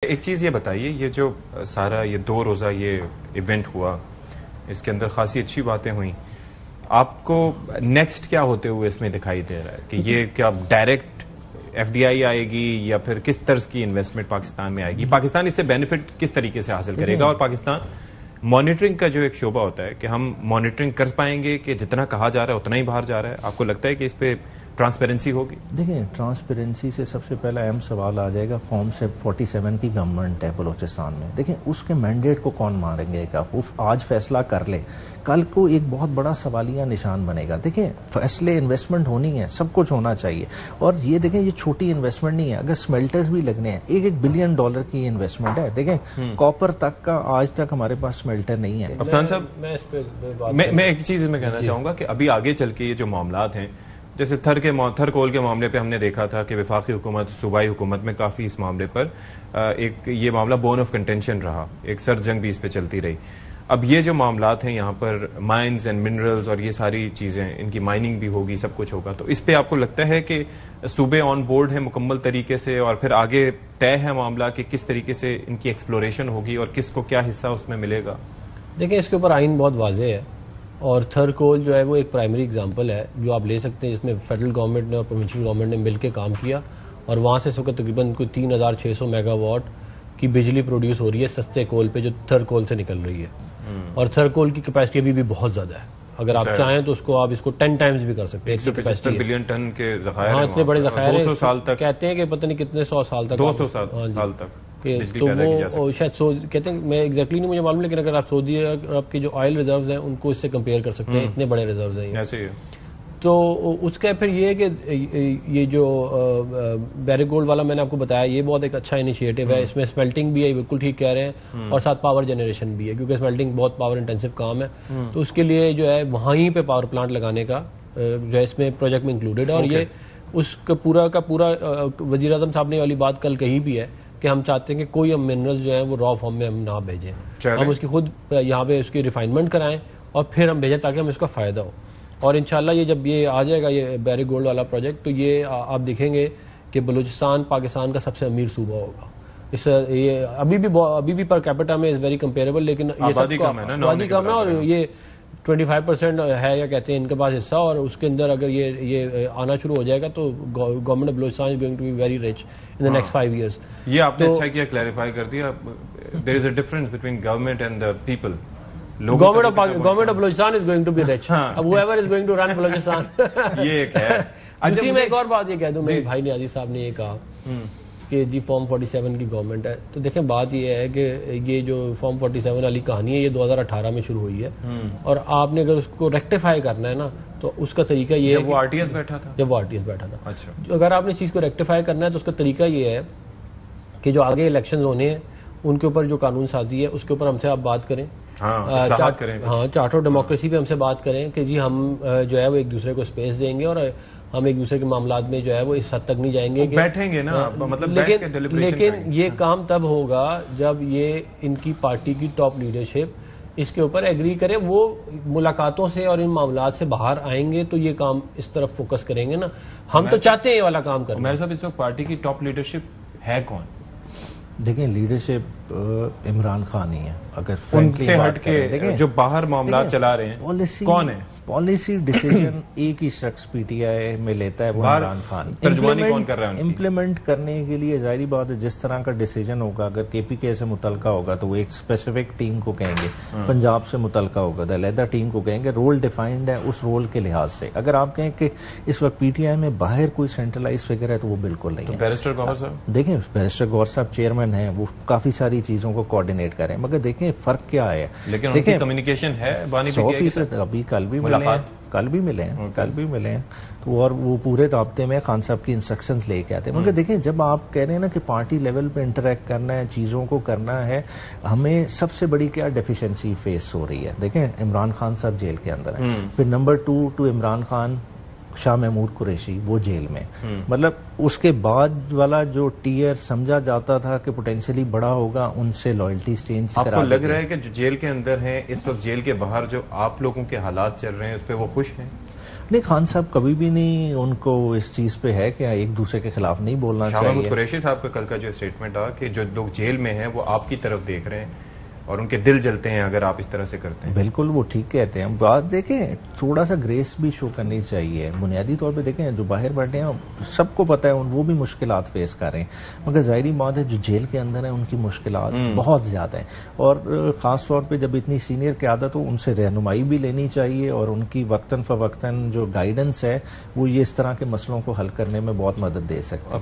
ایک چیز یہ بتائیے، یہ جو سارا یہ 2 روزہ یہ ایونٹ ہوا، اس کے اندر خاصی اچھی باتیں ہوئیں، آپ کو نیکسٹ کیا ہوتے ہوئے اس میں دکھائی دے رہا ہے کہ یہ کیا ڈائریکٹ ایف ڈی آئی آئے گی یا پھر کس طرز کی انویسٹمنٹ پاکستان میں آئے گی؟ پاکستان اس سے بینیفٹ کس طریقے سے حاصل کرے گا؟ اور پاکستان مانیٹرنگ کا جو ایک شعبہ ہوتا ہے کہ ہم مانیٹرنگ کر پائیں گے کہ جتنا کہا جا رہا ہے اتنا ہی باہر جا رہا ہے؟ آپ کو لگتا ہے کہ اس پہ ٹرانسپیرنسی ہوگی؟ دیکھیں، ٹرانسپیرنسی سے سب سے پہلا اہم سوال آ جائے گا فارم 47 کی گورنمنٹ ہے بلوچستان میں. دیکھیں اس کے مینڈیٹ کو کون مانیں گے گا؟ وہ آج فیصلہ کر لے، کل کو ایک بہت بڑا سوالیہ نشان بنے گا. دیکھیں فیصلے، انویسٹمنٹ ہونی ہے، سب کچھ ہونا چاہیے. اور یہ دیکھیں یہ چھوٹی انویسٹمنٹ نہیں ہے، اگر سمیلٹرز بھی لگنے ہیں $1 بلین کی انویسٹمنٹ ہے. دیکھیں کاپر تک کا آج تک ہمارے پاس سمیلٹر نہیں ہے. افغان صاحب، میں ایک چیز میں کہنا چاہوں گا کہ ابھی آگے چل کے یہ جو معاملات ہیں، جیسے تھر کول کے معاملے پہ ہم نے دیکھا تھا کہ وفاقی حکومت، صوبائی حکومت میں کافی اس معاملے پر ایک یہ معاملہ بون آف کنٹینشن رہا، ایک سر جنگ بھی اس پہ چلتی رہی. اب یہ جو معاملات ہیں یہاں پر مائنز اینڈ منرلز اور یہ ساری چیزیں، ان کی مائننگ بھی ہوگی، سب کچھ ہوگا، تو اس پہ آپ کو لگتا ہے کہ صوبے آن بورڈ ہیں مکمل طریقے سے، اور پھر آگے طے ہے معاملہ کہ کس طریقے سے ان کی ایکسپلوریشن ہوگی اور کس کو کیا حصہ اس میں ملے گا؟ دیکھیں اس کے اوپر آئین بہت واضح ہے، اور تھر کول جو ہے وہ ایک پرائمری اگزامپل ہے جو آپ لے سکتے ہیں، جس میں فیڈرل گورنمنٹ نے اور پروونشل گورنمنٹ نے مل کے کام کیا، اور وہاں سے اس وقت تقریباً کوئی 3600 میگا واٹ کی بجلی پروڈیوس ہو رہی ہے سستے کول پہ، جو تھر کول سے نکل رہی ہے. اور تھر کول کی کیپیسٹی ابھی بھی بہت زیادہ ہے، اگر آپ چاہیں تو آپ اس کو 10 ٹائمز بھی کر سکتے ہیں. 175 بلین ٹن کے ذخائر، ہاں اتنے بڑے ذخائر 200 سال تک کہتے ہیں کہ پتہ نہیں کتنے 100 سال تک، 200 سال تک تو وہ شاید کہتے ہیں، میں ایگزیکٹلی نہیں مجھے معلوم، لیکن اگر آپ سعودی عرب کے جو آئل ریزروز ہیں ان کو اس سے کمپیئر کر سکتے ہیں، اتنے بڑے ریزروز ہیں ایسے ہی. تو اس کا پھر یہ ہے کہ یہ جو بیرک گولڈ والا میں نے آپ کو بتایا، یہ بہت ایک اچھا انیشیٹو ہے. اس میں سمیلٹنگ بھی ہے، بالکل ٹھیک کہہ رہے ہیں، اور ساتھ پاور جنریشن بھی ہے، کیونکہ سمیلٹنگ بہت پاور انٹینسو کام ہے. تو اس کے لیے جو ہے وہیں پہ پاور پلانٹ لگانے کا جو ہے اس میں پروجیکٹ میں انکلوڈیڈ ہے. اور یہ اس کا پورا وزیر اعظم صاحب نے والی بات کل کہی بھی ہے کہ ہم چاہتے ہیں کہ کوئی ہم منرلز جو ہیں وہ را فارم میں ہم نہ بھیجیں، ہم اس کی خود یہاں پہ اس کی ریفائنمنٹ کرائیں اور پھر ہم بھیجیں تاکہ ہمیں اس کا فائدہ ہو. اور انشاءاللہ یہ جب یہ آ جائے گا یہ بیرک گولڈ والا پروجیکٹ، تو یہ آپ دیکھیں گے کہ بلوچستان پاکستان کا سب سے امیر صوبہ ہوگا. یہ ابھی بھی پر کیپٹا میں از ویری کمپیریبل، لیکن یہ آبادی کم ہے اور یہ 25% ہے یا کہتے ہیں ان کے پاس حصہ، اور اس کے اندر اگر یہ آنا شروع ہو جائے گا تو government of Balochistan is going to be very rich in the next 5 years. یہ آپ نے اچھا کیا کلیریفائی کر دیا. There is a difference between government and the people. Government of Balochistan is going to be rich, whoever is going to run Balochistan. یہ ایک ہے. اسی میں ایک اور بات یہ کہہ دوں، میرے بھائی نیازی صاحب نے یہ کہا کہ جی فارم 47 کی گورنمنٹ ہے. تو دیکھیں بات یہ ہے کہ یہ جو فارم 47 والی کہانی ہے یہ 2018 میں شروع ہوئی ہے، اور آپ نے اگر اس کو ریکٹیفائی کرنا ہے نا تو اس کا طریقہ یہ ہے. وہ آر ٹی ایس بیٹھا تھا، جب وہ آر ٹی ایس بیٹھا تھا. اچھا، اگر آپ نے اس چیز کو ریکٹیفائی کرنا ہے تو اس کا طریقہ یہ ہے کہ جو آگے الیکشن ہونے ہیں ان کے اوپر جو قانون سازی ہے اس کے اوپر ہم سے آپ بات کریں. ہاں چارٹر آف ڈیموکریسی پہ ہم سے بات کریں کہ جی ہم جو ہے وہ ایک دوسرے کو اسپیس دیں گے، اور ہم ایک دوسرے کے معاملات میں جو ہے وہ اس حد تک نہیں جائیں گے کہ بیٹھیں گے نا، مطلب لیکن یہ کام تب ہوگا جب یہ ان کی پارٹی کی ٹاپ لیڈرشپ اس کے اوپر ایگری کرے. وہ ملاقاتوں سے اور ان معاملات سے باہر آئیں گے تو یہ کام اس طرف فوکس کریں گے نا. ہم تو چاہتے ہیں یہ والا کام کرنا. میرے صاحب اس وقت پارٹی کی ٹاپ لیڈرشپ ہے کون؟ دیکھیں لیڈرشپ عمران خان ہی ہے. اگر ان سے ہٹ کے جو باہر معاملات چلا رہے ہیں کون ہے؟ پالیسی ڈیسیجن ایک ہی شخص پی ٹی آئی میں لیتا ہے، وہ عمران خان. ترجمانی کون کر رہا ہے؟ امپلیمنٹ کرنے کے لیے ظاہری بات ہے جس طرح کا ڈیسیجن ہوگا، اگر کے پی کے سے متعلقہ ہوگا تو وہ ایک اسپیسیفک ٹیم کو کہیں گے، پنجاب سے متعلقہ ہوگا تو علیحدہ ٹیم کو کہیں گے. رول ڈیفائنڈ ہے اس رول کے لحاظ سے. اگر آپ کہیں کہ اس وقت پی ٹی آئی میں باہر کوئی سینٹرلائز فگر ہے تو وہ بالکل نہیں ہے. بیرسٹر گوہر صاحب، دیکھیں بیرسٹر گوہر صاحب چیئرمین ہیں، وہ کافی ساری چیزوں کو کوآرڈینیٹ کریں، مگر دیکھیں فرق کیا ہے. لیکن ان کی کمیونیکیشن ہے 100%. ابھی کل بھی ملے ہیں تو، اور وہ پورے رابطے میں خان صاحب کی انسٹرکشنز لے کے آتے ہیں. مگر دیکھیں جب آپ کہہ رہے ہیں نا کہ پارٹی لیول پہ انٹریکٹ کرنا ہے، چیزوں کو کرنا ہے، ہمیں سب سے بڑی کیا ڈیفیشنسی فیس ہو رہی ہے. دیکھیں عمران خان صاحب جیل کے اندر ہیں، پھر نمبر 2 ٹو عمران خان شاہ محمود قریشی وہ جیل میں. مطلب اس کے بعد والا جو ٹیئر سمجھا جاتا تھا کہ پوٹینشلی بڑا ہوگا، ان سے لائلٹیز چینج کرا. آپ کو لگ رہا ہے کہ جو جیل کے اندر ہیں اس وقت، جیل کے باہر جو آپ لوگوں کے حالات چل رہے ہیں اس پہ وہ خوش ہیں؟ نہیں خان صاحب کبھی بھی نہیں ان کو اس چیز پہ ہے کہ ایک دوسرے کے خلاف نہیں بولنا شاہ محمود چاہیے. قریشی صاحب کا کل کا جو اسٹیٹمنٹ آ کہ جو لوگ جیل میں ہیں وہ آپ کی طرف دیکھ رہے ہیں اور ان کے دل جلتے ہیں اگر آپ اس طرح سے کرتے ہیں. بالکل وہ ٹھیک کہتے ہیں. بات دیکھیں تھوڑا سا گریس بھی شو کرنی چاہیے. بنیادی طور پہ دیکھیں جو باہر بیٹھے ہیں سب کو پتہ ہے وہ بھی مشکلات فیس کر رہے ہیں, مگر ظاہری بات ہے جو جیل کے اندر ہیں ان کی مشکلات بہت زیادہ ہیں, اور خاص طور پہ جب اتنی سینئر قیادت ہو ان سے رہنمائی بھی لینی چاہیے اور ان کی وقتاً فوقتاً جو گائیڈنس ہے وہ یہ اس طرح کے مسئلوں کو حل کرنے میں بہت مدد دے سکتی ہے.